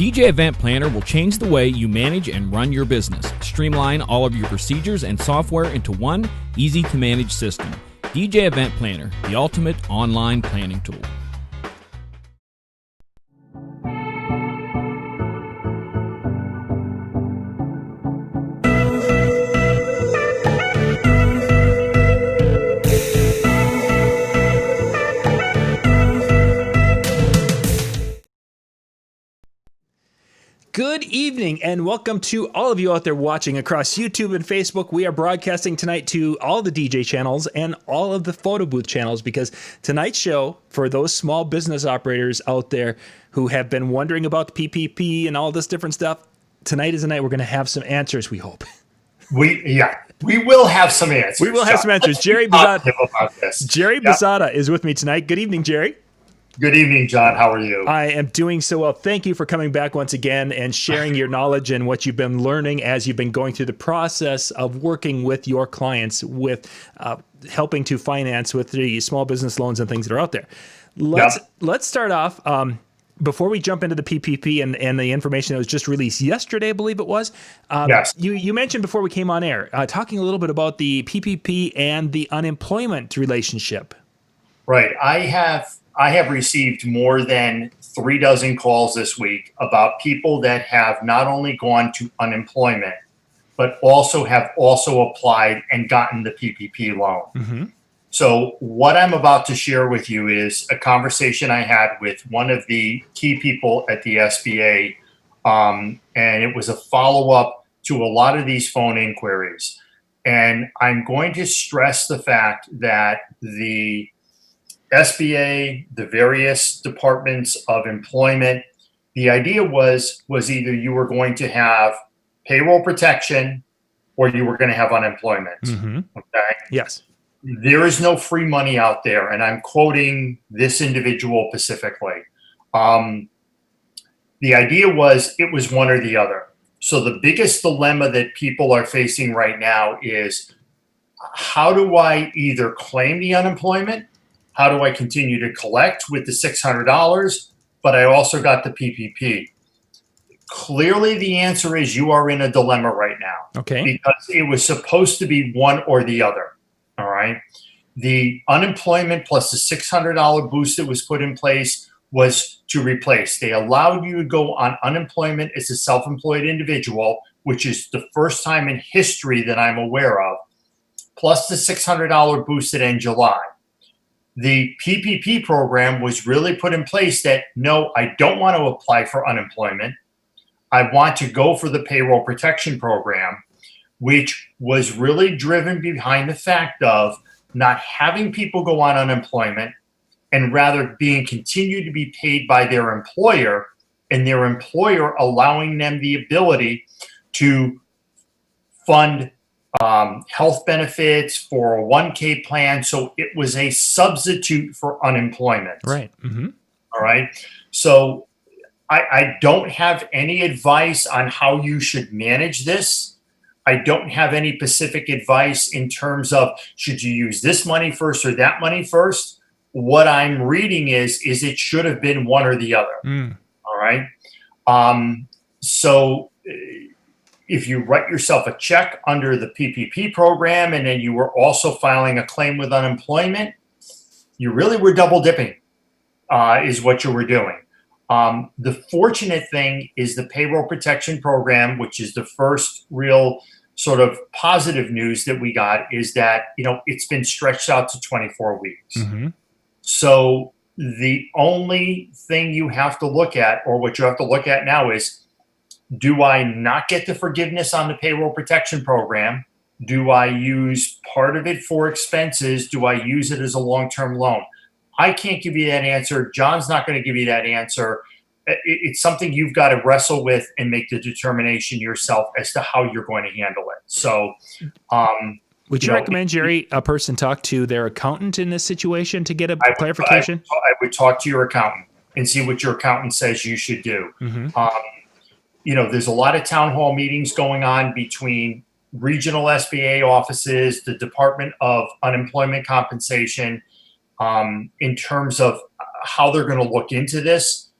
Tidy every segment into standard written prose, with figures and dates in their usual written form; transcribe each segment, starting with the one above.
DJ Event Planner will change the way you manage and run your business. Streamline all of your procedures and software into one easy-to-manage system. DJ Event Planner, the ultimate online planning tool. Good evening and welcome to all of you out there watching across YouTube and Facebook. We are broadcasting tonight to all the DJ channels and all of the photo booth channels because tonight's show, for those small business operators out there who have been wondering about the PPP and all this different stuff, tonight is the night we're going to have some answers, we hope. We will have some answers. We will have some answers. Jerry Bazata is with me tonight. Good evening, Jerry. Good evening, John. How are you? I am doing so well. Thank you for coming back once again and sharing your knowledge and what you've been learning as you've been going through the process of working with your clients with helping to finance with the small business loans and things that are out there. Let's start off. Before we jump into the PPP and the information that was just released yesterday, I believe it was, yes. You mentioned before we came on air, talking a little bit about the PPP and the unemployment relationship. Right. I have received more than 36 calls this week about people that have not only gone to unemployment, but have applied and gotten the PPP loan. Mm-hmm. So what I'm about to share with you is a conversation I had with one of the key people at the SBA, and it was a follow-up to a lot of these phone inquiries. And I'm going to stress the fact that the SBA, the various departments of employment, the idea was either you were going to have payroll protection or you were going to have unemployment. Mm-hmm. Okay. Yes. There is no free money out there. And I'm quoting this individual specifically. The idea was it was one or the other. So the biggest dilemma that people are facing right now is, how do I either claim the unemployment? How do I continue to collect with the $600? But I also got the PPP. Clearly, the answer is you are in a dilemma right now. Okay. Because it was supposed to be one or the other. All right. The unemployment plus the $600 boost that was put in place was to replace. They allowed you to go on unemployment as a self-employed individual, which is the first time in history that I'm aware of, plus the $600 boost that in July. The PPP program was really put in place that, no, I don't want to apply for unemployment. I want to go for the payroll protection program, which was really driven behind the fact of not having people go on unemployment and rather being continued to be paid by their employer, and their employer allowing them the ability to fund health benefits, 401k plan. So it was a substitute for unemployment. Right. Mm-hmm. All right. So I don't have any advice on how you should manage this. I don't have any specific advice in terms of should you use this money first or that money first. What I'm reading is it should have been one or the other. Mm. All right. So if you write yourself a check under the PPP program and then you were also filing a claim with unemployment, you really were double dipping, is what you were doing. The fortunate thing is the payroll protection program, which is the first real sort of positive news that we got, is that, it's been stretched out to 24 weeks. Mm-hmm. So the only thing you have to look at, or what you have to look at now, is, do I not get the forgiveness on the payroll protection program? Do I use part of it for expenses? Do I use it as a long-term loan? I can't give you that answer. John's not going to give you that answer. It's something you've got to wrestle with and make the determination yourself as to how you're going to handle it. So, would you recommend, Jerry, a person talk to their accountant in this situation to get a clarification? I would talk to your accountant and see what your accountant says you should do. Mm-hmm. There's a lot of town hall meetings going on between regional SBA offices, the Department of Unemployment Compensation, in terms of how they're going to look into this.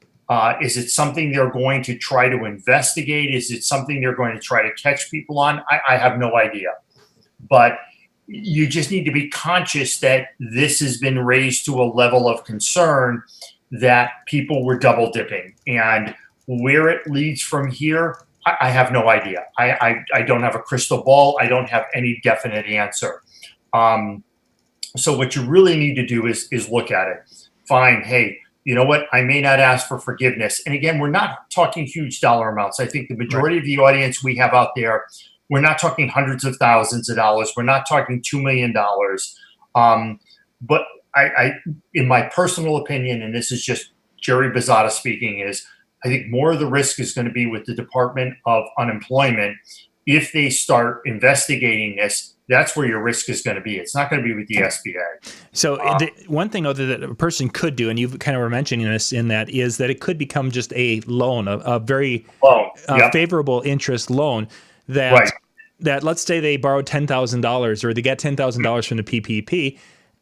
Is it something they're going to try to investigate? Is it something they're going to try to catch people on? I have no idea. But you just need to be conscious that this has been raised to a level of concern that people were double dipping. And where it leads from here, I have no idea. I don't have a crystal ball. I don't have any definite answer. So what you really need to do is look at it. Fine. Hey, you know what? I may not ask for forgiveness. And again, we're not talking huge dollar amounts. I think the majority of the audience we have out there, we're not talking hundreds of thousands of dollars. We're not talking $2 million. But I, in my personal opinion, and this is just Jerry Bazata speaking, is I think more of the risk is going to be with the Department of Unemployment. If they start investigating this, that's where your risk is going to be. It's not going to be with the SBA. So one thing that a person could do, and you kind of were mentioning this in that, is that it could become just a loan, a very favorable interest loan that let's say they borrowed $10,000 or they get $10,000 from the PPP.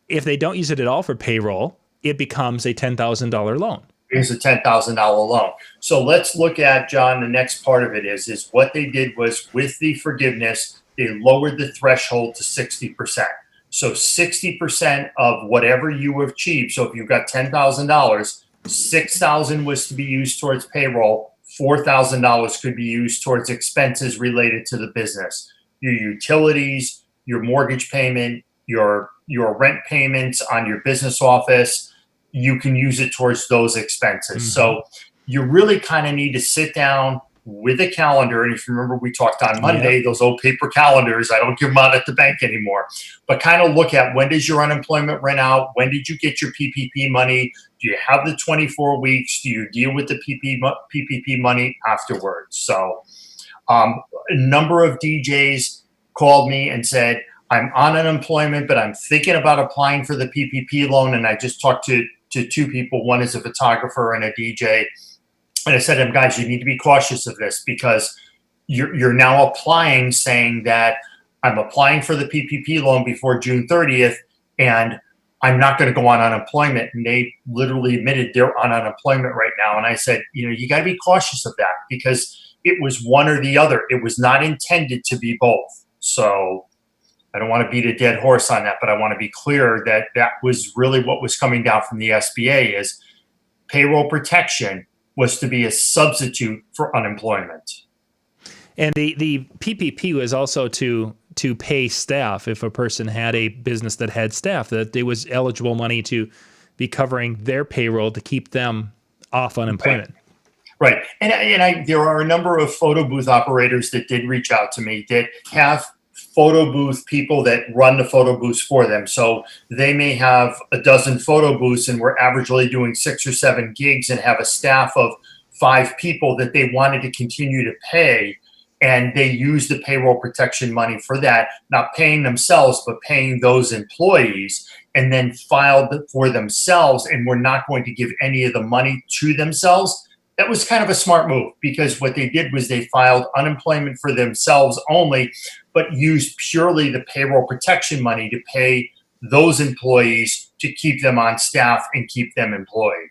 If they don't use it at all for payroll, it becomes a $10,000 loan. Here's a $10,000 loan. So let's look at, John, the next part of it is what they did was with the forgiveness, they lowered the threshold to 60%. So 60% of whatever you have achieved. So if you've got $10,000, $6,000 was to be used towards payroll. $4,000 could be used towards expenses related to the business, your utilities, your mortgage payment, your rent payments on your business office. You can use it towards those expenses. Mm-hmm. So you really kind of need to sit down with a calendar. And if you remember, we talked on Monday, those old paper calendars, I don't give them out at the bank anymore, but kind of look at when does your unemployment run out? When did you get your PPP money? Do you have the 24 weeks? Do you deal with the PPP money afterwards? So a number of DJs called me and said, I'm on unemployment, but I'm thinking about applying for the PPP loan. And I just talked to two people. One is a photographer and a DJ. And I said to them, guys, you need to be cautious of this because you're now applying saying that I'm applying for the PPP loan before June 30th and I'm not going to go on unemployment. And they literally admitted they're on unemployment right now. And I said, you got to be cautious of that because it was one or the other. It was not intended to be both. So I don't want to beat a dead horse on that, but I want to be clear that that was really what was coming down from the SBA is payroll protection was to be a substitute for unemployment. And the PPP was also to pay staff if a person had a business that had staff, that there was eligible money to be covering their payroll to keep them off unemployment. Right. And there are a number of photo booth operators that did reach out to me that have photo booth people that run the photo booths for them. So they may have a dozen photo booths and we're averagely doing 6 or 7 gigs and have a staff of 5 people that they wanted to continue to pay. And they use the payroll protection money for that, not paying themselves, but paying those employees and then filed for themselves. And we're not going to give any of the money to themselves. That was kind of a smart move because what they did was they filed unemployment for themselves only, but used purely the payroll protection money to pay those employees to keep them on staff and keep them employed.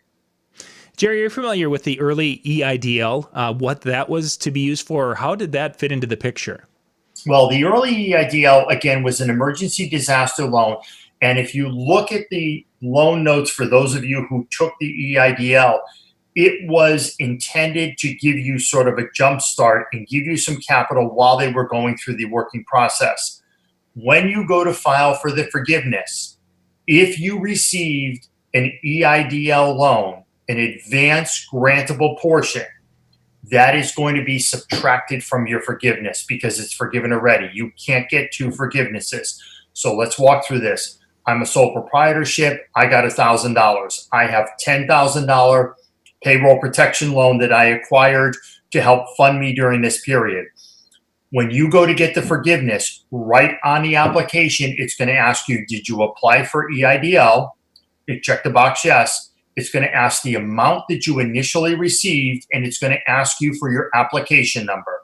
Jerry, you're familiar with the early EIDL, what that was to be used for, or how did that fit into the picture? Well, the early EIDL, again, was an emergency disaster loan. And if you look at the loan notes for those of you who took the EIDL, it was intended to give you sort of a jump start and give you some capital while they were going through the working process. When you go to file for the forgiveness, if you received an EIDL loan, an advanced grantable portion, that is going to be subtracted from your forgiveness because it's forgiven already. You can't get 2 forgivenesses. So let's walk through this. I'm a sole proprietorship. I got $1,000. I have $10,000 payroll protection loan that I acquired to help fund me during this period. When you go to get the forgiveness, right on the application, it's going to ask you, did you apply for EIDL? You check the box yes. It's going to ask the amount that you initially received, and it's going to ask you for your application number.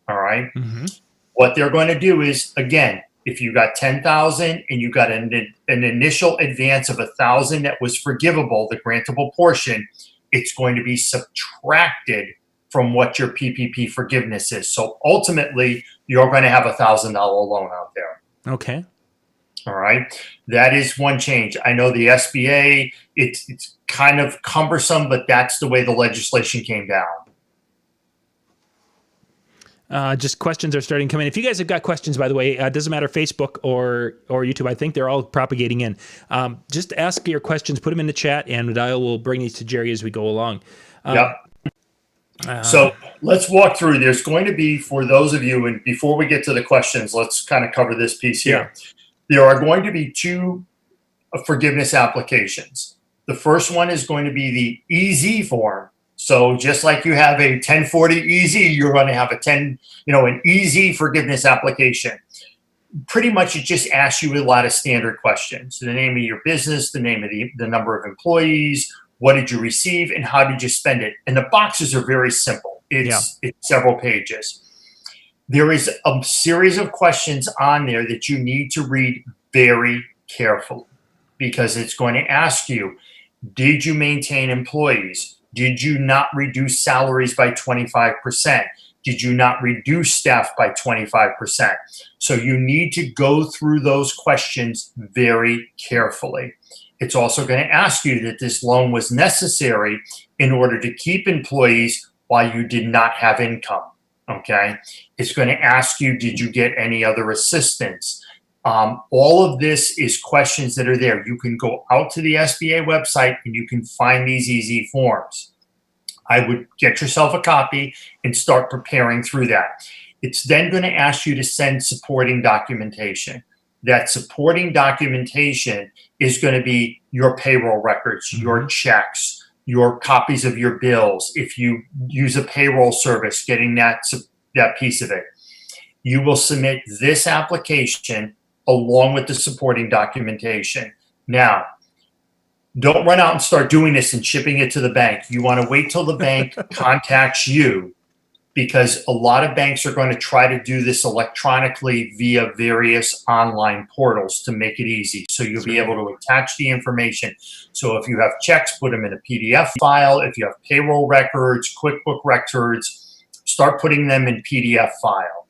All right. Mm-hmm. What they're going to do is, again, if you got $10,000 and you got an initial advance of $1,000 that was forgivable, the grantable portion, it's going to be subtracted from what your PPP forgiveness is. So ultimately, you're going to have $1,000 loan out there. Okay. All right. That is one change. I know the SBA, it's kind of cumbersome, but that's the way the legislation came down. Just questions are starting to come in. If you guys have got questions, by the way, it doesn't matter Facebook or YouTube. I think they're all propagating in. Just ask your questions, put them in the chat, and I will bring these to Jerry as we go along. Yep. So let's walk through. There's going to be, for those of you, and before we get to the questions, let's kind of cover this piece here. Yeah. There are going to be two forgiveness applications. The first one is going to be the EZ form. So just like you have a 1040 EZ, you're going to have an EZ forgiveness application. Pretty much it just asks you a lot of standard questions. The name of your business, the name of the number of employees, what did you receive, and how did you spend it? And the boxes are very simple. It's several pages. There is a series of questions on there that you need to read very carefully, because it's going to ask you, did you maintain employees? Did you not reduce salaries by 25%? Did you not reduce staff by 25%? So you need to go through those questions very carefully. It's also going to ask you that this loan was necessary in order to keep employees while you did not have income. Okay. It's going to ask you, did you get any other assistance? All of this is questions that are there. You can go out to the SBA website and you can find these EZ forms. I would get yourself a copy and start preparing through that. It's then going to ask you to send supporting documentation. That supporting documentation is going to be your payroll records, your checks, your copies of your bills. If you use a payroll service, getting that piece of it. You will submit this application along with the supporting documentation. Now, don't run out and start doing this and shipping it to the bank. You want to wait till the bank contacts you, because a lot of banks are going to try to do this electronically via various online portals to make it easy. So you'll be able to attach the information. So if you have checks, put them in a PDF file. If you have payroll records, QuickBook records, start putting them in PDF file.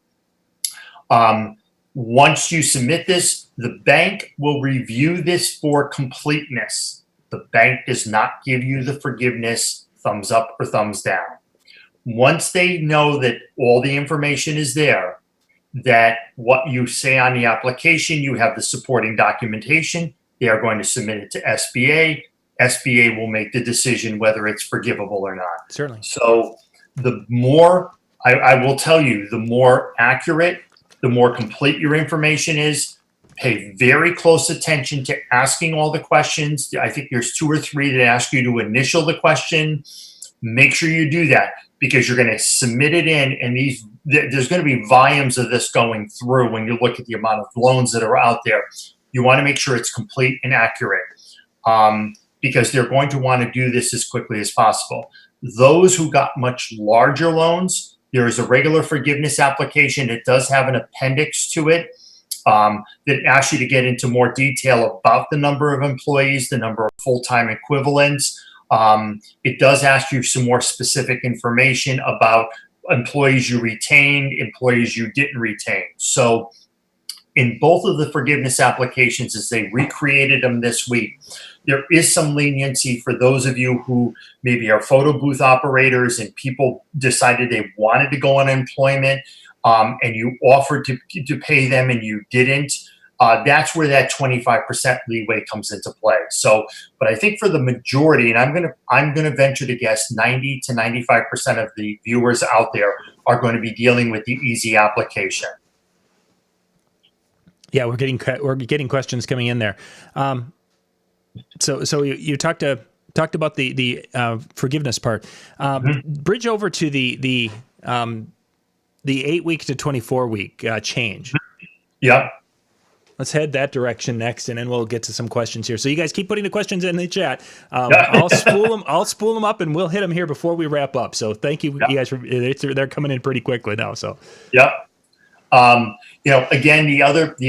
Once you submit this, the bank will review this for completeness. The bank does not give you the forgiveness thumbs up or thumbs down. Once they know that all the information is there, that what you say on the application, you have the supporting documentation, they are going to submit it to SBA. SBA will make the decision whether it's forgivable or not. Certainly. So the more, I will tell you, the more accurate, the more complete your information is. Pay very close attention to asking all the questions. I think there's 2 or 3 that ask you to initial the question. Make sure you do that, because you're going to submit it in, and there's going to be volumes of this going through when you look at the amount of loans that are out there. You want to make sure it's complete and accurate, because they're going to want to do this as quickly as possible. Those who got much larger loans, there is a regular forgiveness application. It does have an appendix to it that asks you to get into more detail about the number of employees, the number of full-time equivalents. It does ask you some more specific information about employees you retained, employees you didn't retain. So in both of the forgiveness applications, as they recreated them this week, there is some leniency for those of you who maybe are photo booth operators and people decided they wanted to go on unemployment, and you offered to pay them and you didn't. That's where that 25% leeway comes into play. So, but I think for the majority, and I'm gonna venture to guess 90 to 95% of the viewers out there are going to be dealing with the easy application. Yeah, we're getting questions coming in there. So you talked about the forgiveness part. Bridge over to the 8-week to 24-week change. Yeah. Let's head that direction next, and then we'll get to some questions here. So you guys keep putting the questions in the chat. I'll spool them up, and we'll hit them here before we wrap up. So thank you, you guys. They're coming in pretty quickly now. So yeah. Again, the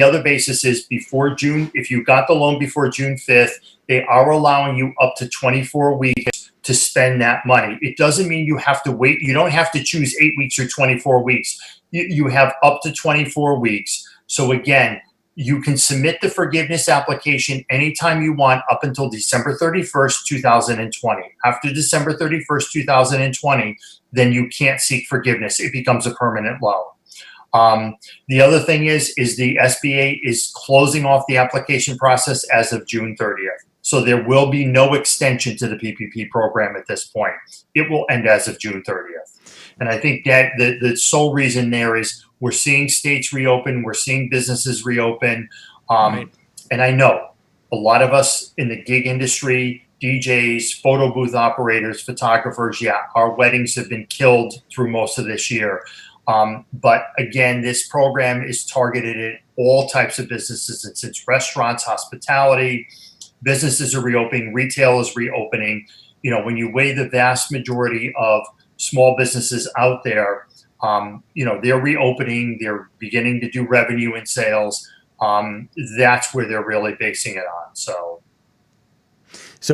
other basis is before June. If you got the loan before June 5th, they are allowing you up to 24 weeks to spend that money. It doesn't mean you have to wait. You don't have to choose 8 weeks or 24 weeks. You have up to 24 weeks. So again, you can submit the forgiveness application anytime you want up until December 31st, 2020. After December 31st, 2020, then you can't seek forgiveness. It becomes a permanent loan. The other thing is the SBA is closing off the application process as of June 30th. So there will be no extension to the PPP program at this point. It will end as of June 30th. And I think that the sole reason there is we're seeing states reopen, we're seeing businesses reopen. Right. And I know a lot of us in the gig industry, DJs, photo booth operators, photographers, our weddings have been killed through most of this year. But again, this program is targeted at all types of businesses. It's restaurants, hospitality, businesses are reopening, retail is reopening. You know, when you weigh the vast majority of small businesses out there, you know, they're reopening, they're beginning to do revenue and sales. That's where they're really basing it on. So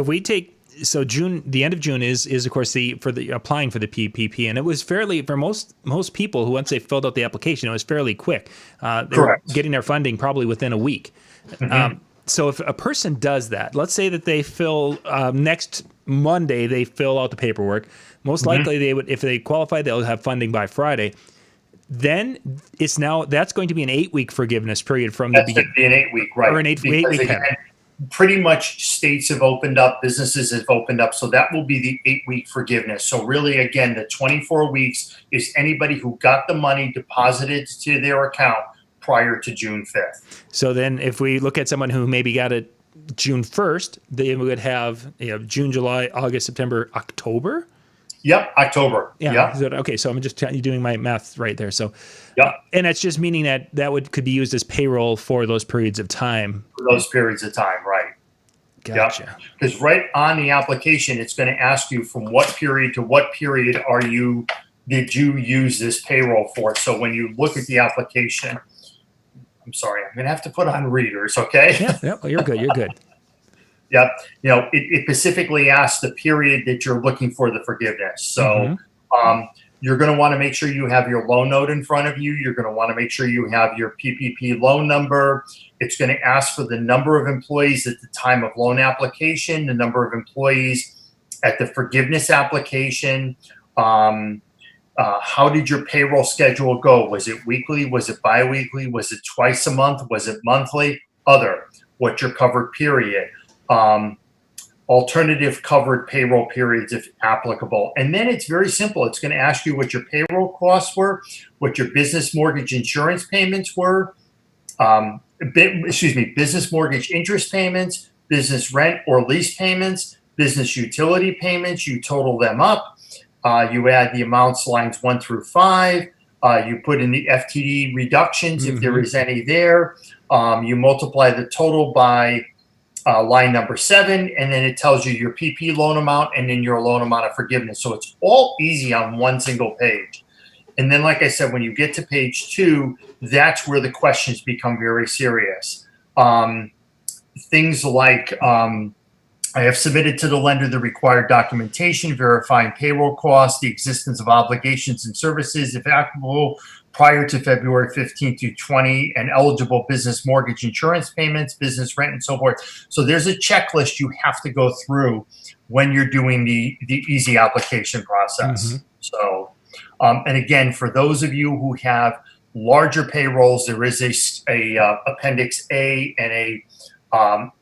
if we take, so June, the end of June is of course for the applying for the PPP, and it was fairly, for most people who once they filled out the application, it was fairly quick. They were getting their funding probably within a week. Mm-hmm. So if a person does that, let's say that they fill next Monday, they fill out the paperwork. Most likely they would, if they qualify, they'll have funding by Friday. Then that's going to be an 8-week forgiveness period from the beginning. That's going to be an 8-week, right? Or an 8-week period. Pretty much states have opened up, businesses have opened up. So that will be the 8-week forgiveness. So really, again, the 24 weeks is anybody who got the money deposited to their account prior to June 5th. So then if we look at someone who maybe got it June 1st, they would have June, July, August, September, October? Yep, October. Yeah. Yep. Okay, so I'm just doing my math right there. So, yep. And that's just meaning that could be used as payroll for those periods of time. For those periods of time, right. Gotcha. Because right on the application, it's going to ask you from what period to what period did you use this payroll for? So when you look at the application, I'm sorry, I'm going to have to put on readers, okay? Yeah, well, you're good. You're good. Yep. You know, it specifically asks the period that you're looking for the forgiveness. So you're going to want to make sure you have your loan note in front of you. You're going to want to make sure you have your PPP loan number. It's going to ask for the number of employees at the time of loan application, the number of employees at the forgiveness application. How did your payroll schedule go? Was it weekly? Was it biweekly? Was it twice a month? Was it monthly? Other. What's your covered period? Alternative covered payroll periods if applicable. And then it's very simple. It's going to ask you what your payroll costs were, what your business mortgage insurance payments were, business mortgage interest payments, business rent or lease payments, business utility payments. You total them up. You add the amounts lines 1 through 5. You put in the FTD reductions if there is any there. You multiply the total by line number 7, and then it tells you your PP loan amount and then your loan amount of forgiveness. So it's all easy on one single page. And then, like I said, when you get to page 2, that's where the questions become very serious. Things like I have submitted to the lender the required documentation verifying payroll costs, the existence of obligations and services, if applicable, prior to February 15th through 20, and eligible business mortgage insurance payments, business rent, and so forth. So there's a checklist you have to go through when you're doing the easy application process. So, and again, for those of you who have larger payrolls, there is a Appendix A and a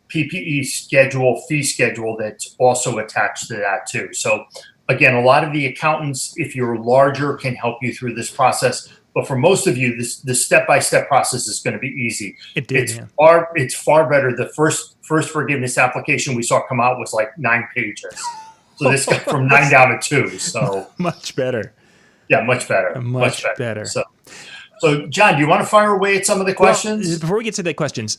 PPE schedule, fee schedule that's also attached to that too. So again, a lot of the accountants, if you're larger, can help you through this process. But for most of you, the step-by-step process is going to be easy. It's far better. The first forgiveness application we saw come out was like 9 pages. So this got from 9 down to 2. So much better. Yeah, much better. Much better. So, John, do you want to fire away at some of the questions? Well, before we get to the questions,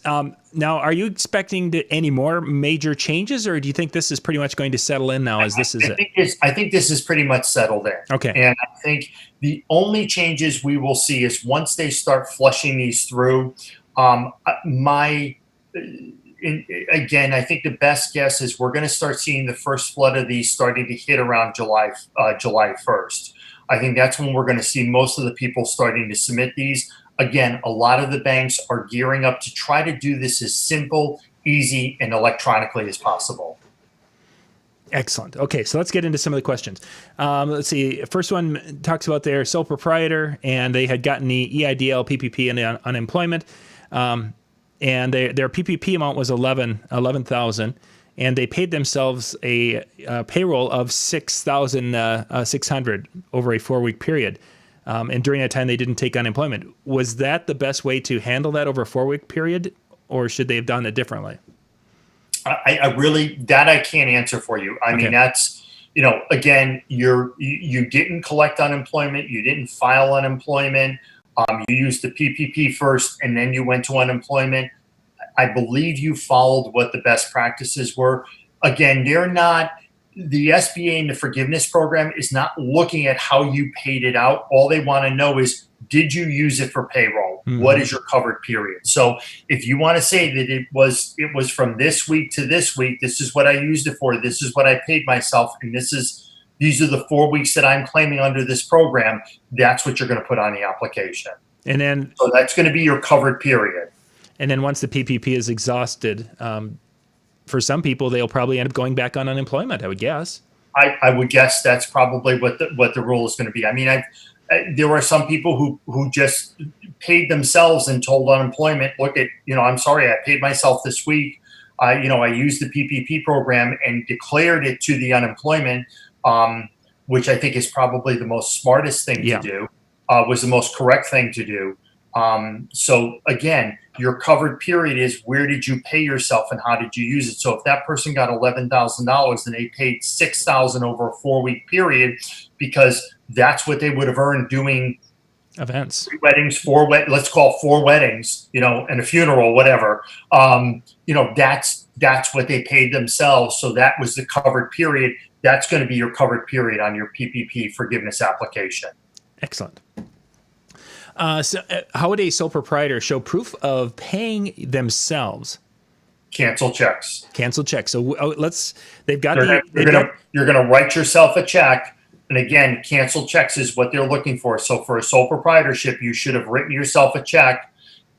now, are you expecting any more major changes, or do you think this is pretty much going to settle in now? I think this is pretty much settled in. Okay. And I think the only changes we will see is once they start flushing these through, again, I think the best guess is we're going to start seeing the first flood of these starting to hit around July 1st. I think that's when we're going to see most of the people starting to submit these. Again, a lot of the banks are gearing up to try to do this as simple, easy, and electronically as possible. Excellent. Okay, so let's get into some of the questions. Let's see. First one talks about their sole proprietor, and they had gotten the EIDL, PPP, and unemployment, and their PPP amount was $11,000, and they paid themselves a payroll of $6,600 over a 4-week period. And during that time, they didn't take unemployment. Was that the best way to handle that over a 4-week period, or should they have done it differently? I really, that I can't answer for you. I mean, that's, again, you didn't collect unemployment. You didn't file unemployment. You used the PPP first, and then you went to unemployment. I believe you followed what the best practices were. Again, the SBA and the forgiveness program is not looking at how you paid it out. All they want to know is, did you use it for payroll? Mm-hmm. What is your covered period? So if you want to say that it was from this week to this week, this is what I used it for, this is what I paid myself, and these are the 4 weeks that I'm claiming under this program, that's what you're going to put on the application. And then, so that's going to be your covered period. And then once the PPP is exhausted, for some people, they'll probably end up going back on unemployment, I would guess. I would guess that's probably what the rule is going to be. I mean, there are some people who just paid themselves and told unemployment, look at, I'm sorry, I paid myself this week. I used the PPP program and declared it to the unemployment, which I think is probably the most smartest thing to do, was the most correct thing to do. So again, your covered period is, where did you pay yourself and how did you use it? So if that person got $11,000 and they paid $6,000 over a 4-week period, because that's what they would have earned doing events, 3 weddings, let's call 4 weddings, and a funeral, whatever. That's what they paid themselves. So that was the covered period. That's going to be your covered period on your PPP forgiveness application. Excellent. So how would a sole proprietor show proof of paying themselves? Cancel checks. Cancel checks. So they've got you're going to write yourself a check. And again, cancel checks is what they're looking for. So for a sole proprietorship, you should have written yourself a check,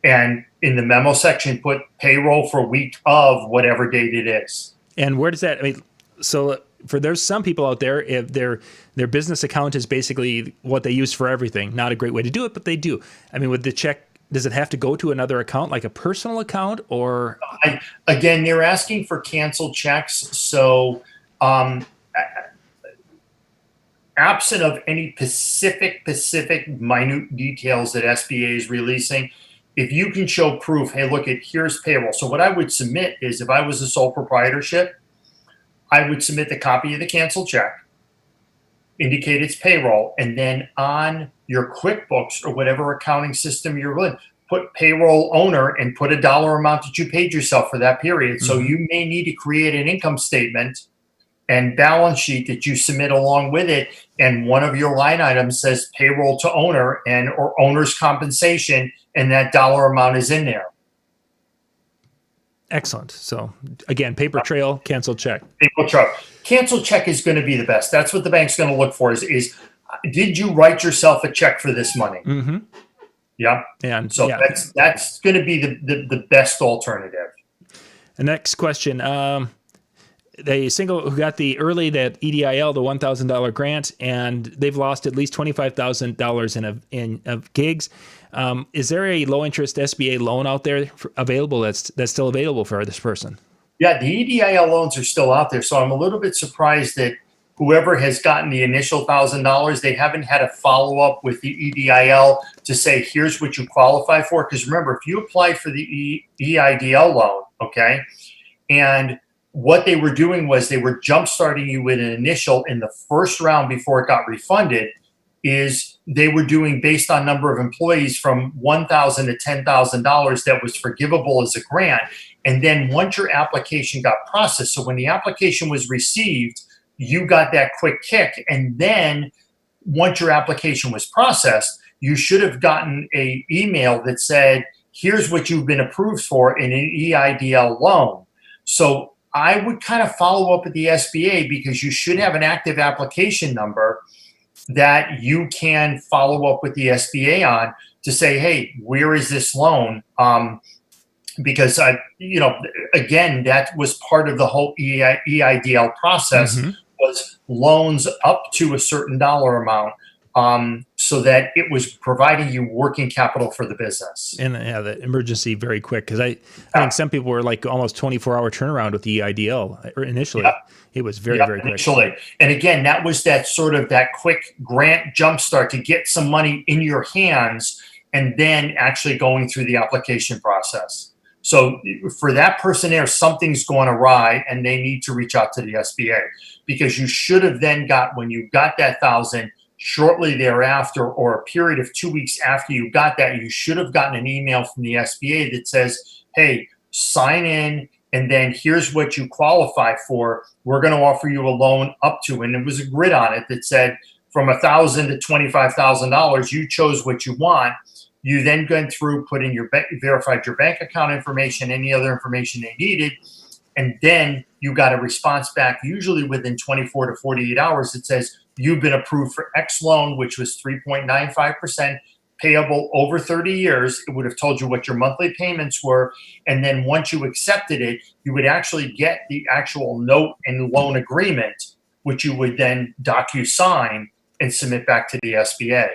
and in the memo section, put payroll for week of whatever date it is. And where does that, so there's some people out there, if their business account is basically what they use for everything. Not a great way to do it, but they do. I mean, with the check, does it have to go to another account, like a personal account, or? Again, they're asking for canceled checks. So absent of any specific minute details that SBA is releasing, if you can show proof, hey, look, here's payroll. So what I would submit is, if I was a sole proprietorship, I would submit the copy of the canceled check, indicate it's payroll, and then on your QuickBooks or whatever accounting system you're in, put payroll owner and put a dollar amount that you paid yourself for that period. Mm-hmm. So you may need to create an income statement and balance sheet that you submit along with it, and one of your line items says payroll to owner or owner's compensation, and that dollar amount is in there. Excellent. So again, paper trail, cancel check. Paper trail. Cancel check is going to be the best. That's what the bank's going to look for is did you write yourself a check for this money? Mm-hmm. Yeah. And so that's going to be the best alternative. The next question. The single who got that EDIL, the $1,000 grant, and they've lost at least $25,000 in gigs. Is there a low interest SBA loan out there available that's still available for this person? Yeah, the EDIL loans are still out there. So I'm a little bit surprised that whoever has gotten the initial $1,000, they haven't had a follow up with the EDIL to say, here's what you qualify for. Because remember, if you apply for the EIDL loan, okay, and what they were doing was they were jump starting you with an initial in the first round before it got refunded, is they were doing based on number of employees from $1,000 to $10,000 that was forgivable as a grant. And then once your application got processed, so when the application was received, you got that quick kick. And then once your application was processed, you should have gotten an email that said, here's what you've been approved for in an EIDL loan. So I would kind of follow up with the SBA, because you should have an active application number that you can follow up with the SBA on to say, hey, where is this loan? Because again, that was part of the whole EIDL process, was loans up to a certain dollar amount, so that it was providing you working capital for the business. And the emergency very quick, because I think some people were like almost 24-hour turnaround with the EIDL initially. It was very quick. Initially. And again, that was that sort of that quick grant jumpstart to get some money in your hands, and then actually going through the application process. So for that person there, something's gone awry, and they need to reach out to the SBA, because you should have then got, when you got that 1,000, shortly thereafter, or a period of 2 weeks after you got that, you should have gotten an email from the SBA that says, hey, sign in, and then here's what you qualify for. We're going to offer you a loan up to, and there was a grid on it that said from $1,000 to $25,000. You chose what you want. You then went through, put in your verified your bank account information, any other information they needed, and then you got a response back, usually within 24 to 48 hours, that says you've been approved for X loan, which was 3.95%, payable over 30 years. It would have told you what your monthly payments were. And then once you accepted it, you would actually get the actual note and loan agreement, which you would then DocuSign and submit back to the SBA.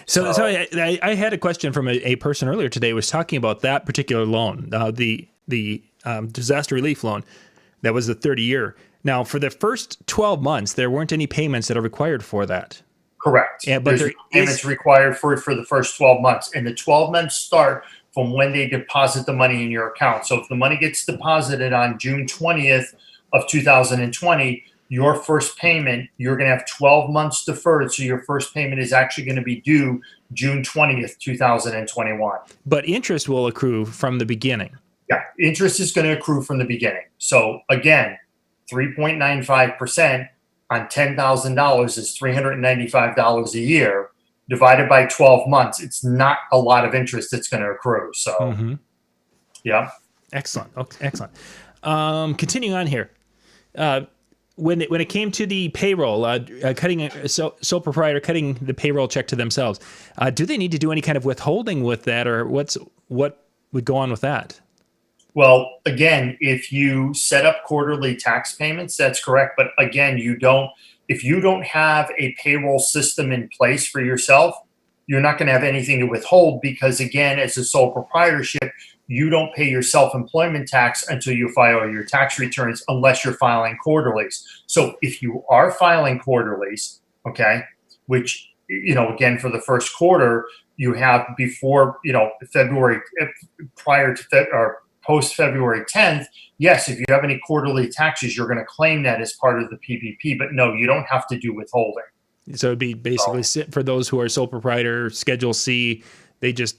So I had a question from a person earlier today who was talking about that particular loan, the disaster relief loan. That was the 30-year. Now, for the first 12 months, there weren't any payments that are required for that. Correct. Yeah, but there's payments required for the first 12 months. And the 12 months start from when they deposit the money in your account. So if the money gets deposited on June 20th of 2020, your first payment, you're going to have 12 months deferred. So your first payment is actually going to be due June 20th, 2021. But interest will accrue from the beginning. Yeah, interest is going to accrue from the beginning. So again, 3.95% on $10,000 is $395 a year, divided by 12 months. It's not a lot of interest that's going to accrue. So, yeah. Excellent. Okay, excellent. Continuing on here. When it came to the payroll, cutting sole proprietor cutting the payroll check to themselves, do they need to do any kind of withholding with that, or what would go on with that? Well, again, if you set up quarterly tax payments, that's correct. But again, if you don't have a payroll system in place for yourself, you're not going to have anything to withhold, because again, as a sole proprietorship, you don't pay your self-employment tax until you file your tax returns, unless you're filing quarterlies. So if you are filing quarterlies, okay, which, again, for the first quarter, you have before, February, prior to or post February 10th, yes, if you have any quarterly taxes, you're going to claim that as part of the PPP. But no, you don't have to do withholding. So it'd be basically for those who are sole proprietor, Schedule C, they just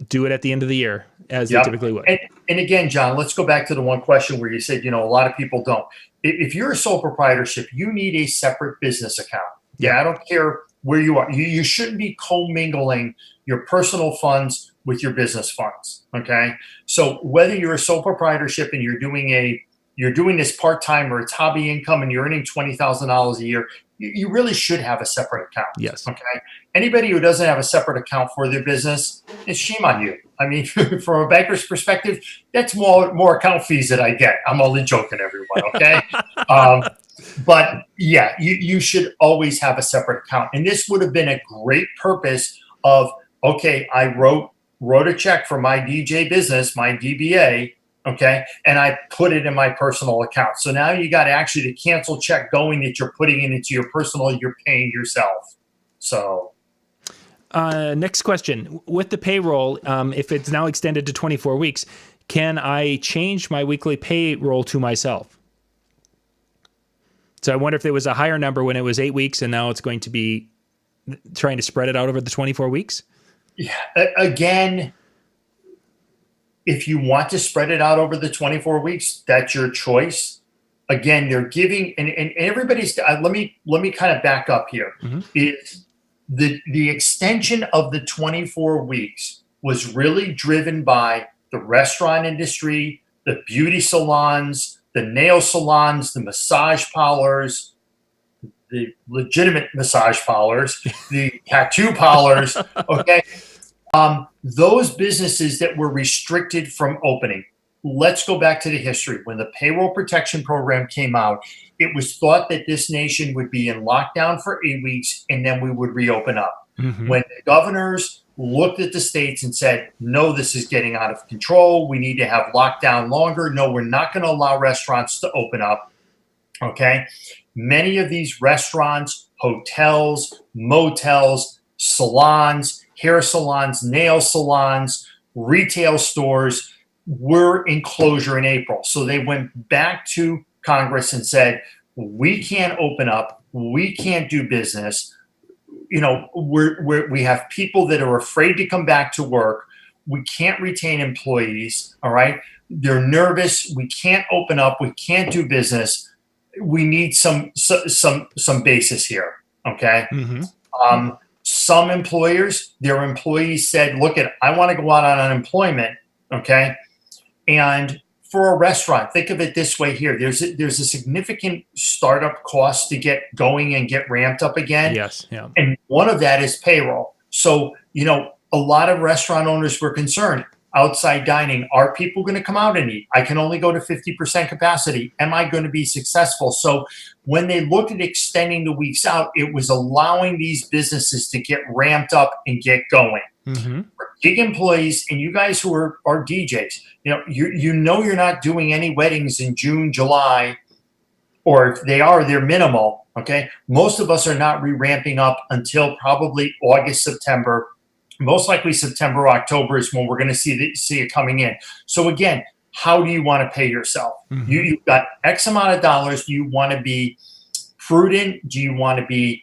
do it at the end of the year, as they typically would. And again, John, let's go back to the one question where you said, a lot of people don't. If you're a sole proprietorship, you need a separate business account. Yeah, I don't care where you are. You shouldn't be commingling your personal funds with your business funds. Okay. So whether you're a sole proprietorship and you're doing this part-time, or it's hobby income, and you're earning $20,000 a year, you really should have a separate account. Yes. Okay. Anybody who doesn't have a separate account for their business, it's shame on you. I mean, from a banker's perspective, that's more account fees that I get. I'm only joking, everyone. Okay. But yeah, you should always have a separate account. And this would have been a great purpose of, okay, I wrote a check for my DJ business, my DBA, okay, and I put it in my personal account. So now you got actually the cancel check going that you're putting into your personal, you're paying yourself. So. Next question. With the payroll, if it's now extended to 24 weeks, can I change my weekly payroll to myself? So I wonder if there was a higher number when it was 8 weeks, and now it's going to be trying to spread it out over the 24 weeks? Yeah. Again, if you want to spread it out over the 24 weeks, that's your choice. Again, they're giving, and everybody's, let me kind of back up here. Is the extension of the 24 weeks was really driven by the restaurant industry, the beauty salons, the nail salons, the massage parlors, the legitimate massage parlors, the tattoo parlors, okay? Those businesses that were restricted from opening. Let's go back to the history. When the payroll protection program came out, it was thought that this nation would be in lockdown for 8 weeks and then we would reopen up. Mm-hmm. When the governors looked at the states and said, no, this is getting out of control. We need to have lockdown longer. No, we're not going to allow restaurants to open up. Okay. Many of these restaurants, hotels, motels, salons, hair salons, nail salons, retail stores were in closure in April. So they went back to Congress and said, we can't open up. We can't do business. You know, we have people that are afraid to come back to work. We can't retain employees. All right. They're nervous. We can't open up. We can't do business. We need some basis here. Okay. Mm-hmm. Some employers, their employees said, look, I want to go out on unemployment. Okay. And for a restaurant, think of it this way here. There's a significant startup cost to get going and get ramped up again. Yes. Yeah. And one of that is payroll. So, you know, a lot of restaurant owners were concerned. Outside dining, are people going to come out and eat? I can only go to 50% capacity. Am I going to be successful? So when they looked at extending the weeks out, it was allowing these businesses to get ramped up and get going. Mm-hmm. For gig employees and you guys who are DJs, you know you're not doing any weddings in June, July, or if they are, they're minimal. Okay, most of us are not re-ramping up until probably August, September. Most likely September, October is when we're going to see it coming in. So again, how do you want to pay yourself? Mm-hmm. You've got X amount of dollars. Do you want to be prudent? Do you want to be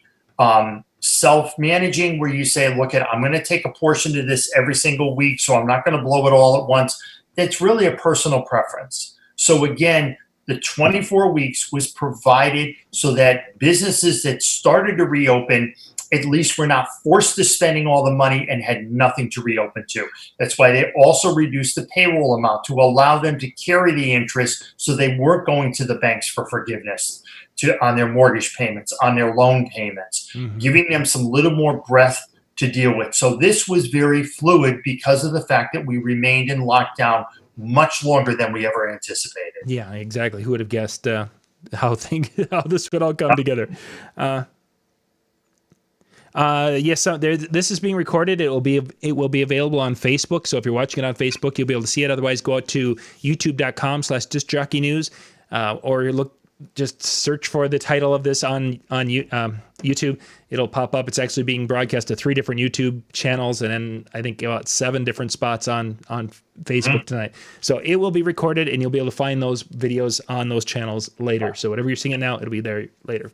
self-managing where you say, look, I'm going to take a portion of this every single week, so I'm not going to blow it all at once? That's really a personal preference. So again, the 24 weeks was provided so that businesses that started to reopen at least were not forced to spending all the money and had nothing to reopen to. That's why they also reduced the payroll amount to allow them to carry the interest so they weren't going to the banks for forgiveness on their mortgage payments, on their loan payments, giving them some little more breath to deal with. So this was very fluid because of the fact that we remained in lockdown much longer than we ever anticipated. Yeah, exactly. Who would have guessed how this would all come together? Yes, this is being recorded. It will be available on Facebook. So if you're watching it on Facebook, you'll be able to see it. Otherwise, go out to youtube.com/discjockeynews, or just search for the title of this on YouTube. It'll pop up. It's actually being broadcast to 3 different YouTube channels, and then I think about 7 different spots on Facebook tonight. So it will be recorded, and you'll be able to find those videos on those channels later. So whatever you're seeing it now, it'll be there later.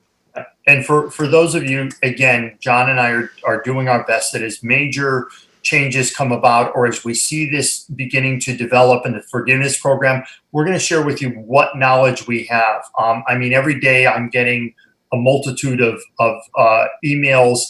And for those of you, again, John and I are doing our best that as major changes come about, or as we see this beginning to develop in the forgiveness program, we're going to share with you what knowledge we have. Every day I'm getting a multitude of emails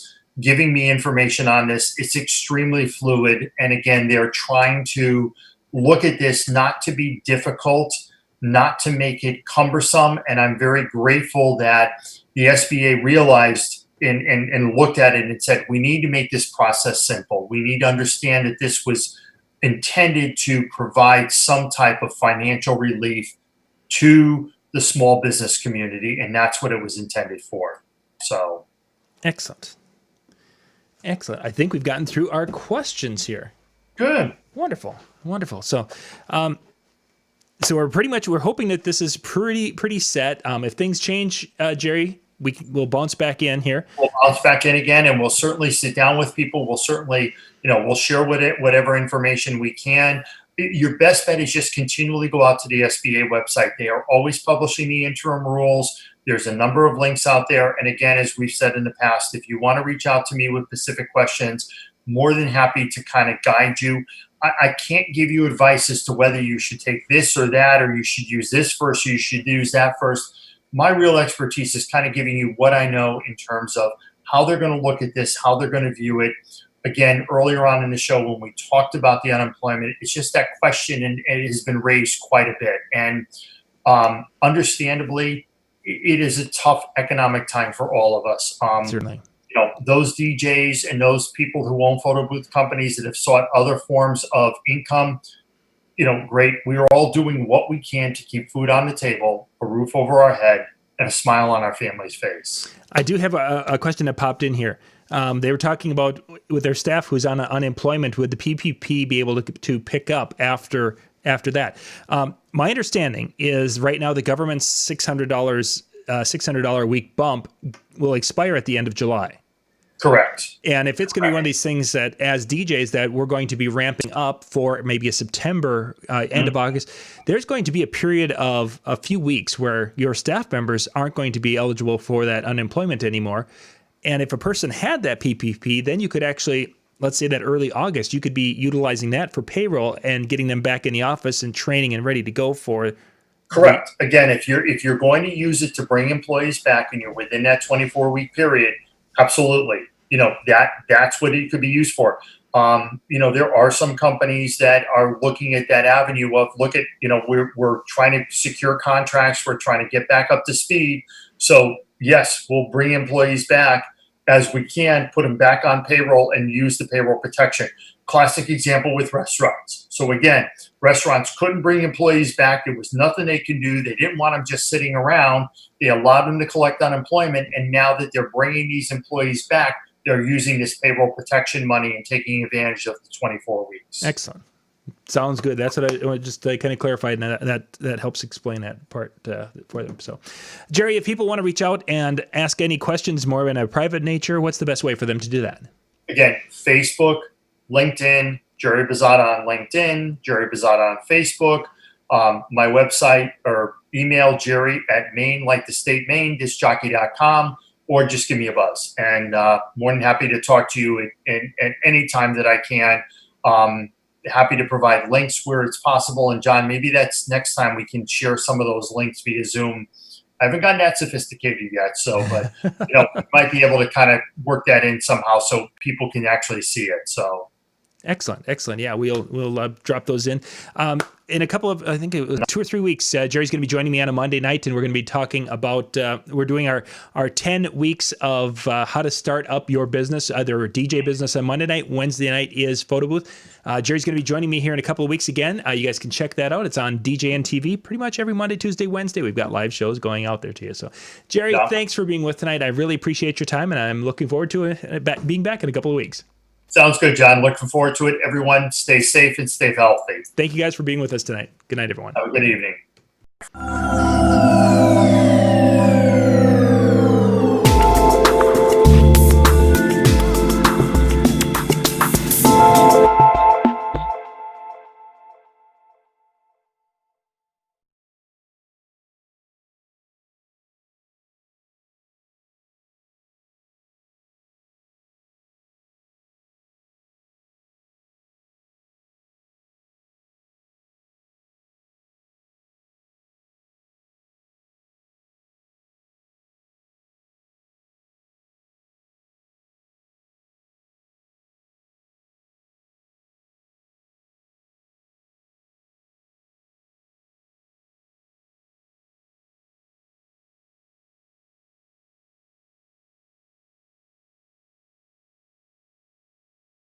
giving me information on this. It's extremely fluid. And again, they're trying to look at this not to be difficult, not to make it cumbersome. And I'm very grateful that the SBA realized and looked at it and said, we need to make this process simple. We need to understand that this was intended to provide some type of financial relief to the small business community, and that's what it was intended for. So, excellent. I think we've gotten through our questions here. Good. Wonderful. So, we're hoping that this is pretty set. If things change, Jerry, we'll bounce back in here. We'll bounce back in again, and we'll certainly sit down with people. We'll certainly, we'll share whatever information we can. Your best bet is just continually go out to the SBA website. They are always publishing the interim rules. There's a number of links out there. And again, as we've said in the past, if you want to reach out to me with specific questions, more than happy to kind of guide you. I can't give you advice as to whether you should take this or that, or you should use this first, or you should use that first. My real expertise is kind of giving you what I know in terms of how they're going to look at this, how they're going to view it. again, earlier on in the show when we talked about the unemployment, it's just that question, and it has been raised quite a bit. And understandably, it is a tough economic time for all of us. Certainly. Those DJs and those people who own photo booth companies that have sought other forms of income, great. We are all doing what we can to keep food on the table, a roof over our head, and a smile on our family's face. I do have a question that popped in here. They were talking about with their staff who's on unemployment, would the PPP be able to pick up after that? My understanding is right now the government's $600 a week bump will expire at the end of July. Correct. And if it's going to be one of these things that as DJs that we're going to be ramping up for maybe a September, end of August, there's going to be a period of a few weeks where your staff members aren't going to be eligible for that unemployment anymore. And if a person had that PPP, then you could actually, let's say that early August, you could be utilizing that for payroll and getting them back in the office and training and ready to go for. Correct. Again, if you're going to use it to bring employees back and you're within that 24-week period, absolutely. That's what it could be used for. There are some companies that are looking at that avenue of we're trying to secure contracts. We're trying to get back up to speed. So yes, we'll bring employees back as we can, put them back on payroll and use the payroll protection. Classic example with restaurants. So again, restaurants couldn't bring employees back. There was nothing they could do. They didn't want them just sitting around. They allowed them to collect unemployment. And now that they're bringing these employees back, they're using this payroll protection money and taking advantage of the 24 weeks. Excellent. Sounds good. That's what I just kind of clarified, and that helps explain that part for them. So, Jerry, if people want to reach out and ask any questions more in a private nature, what's the best way for them to do that? Again, Facebook, LinkedIn, Jerry Bazata on LinkedIn, Jerry Bazata on Facebook, my website or email Jerry at Maine, like the state Maine, discjockey.com, or just give me a buzz. And more than happy to talk to you at any time that I can. Happy to provide links where it's possible. And John, maybe that's next time we can share some of those links via Zoom. I haven't gotten that sophisticated yet, but we might be able to kind of work that in somehow so people can actually see it. So excellent. Yeah, we'll drop those in. In a couple of, I think it was 2 or 3 weeks, Jerry's going to be joining me on a Monday night, and we're going to be talking about, we're doing our 10 weeks of how to start up your business, either a DJ business on Monday night, Wednesday night is photo booth. Jerry's going to be joining me here in a couple of weeks again. You guys can check that out. It's on PBNTV pretty much every Monday, Tuesday, Wednesday. We've got live shows going out there to you. So, Jerry, Thanks for being with tonight. I really appreciate your time, and I'm looking forward to being back in a couple of weeks. Sounds good, John. Looking forward to it. Everyone, stay safe and stay healthy. Thank you guys for being with us tonight. Good night, everyone. Have a good evening.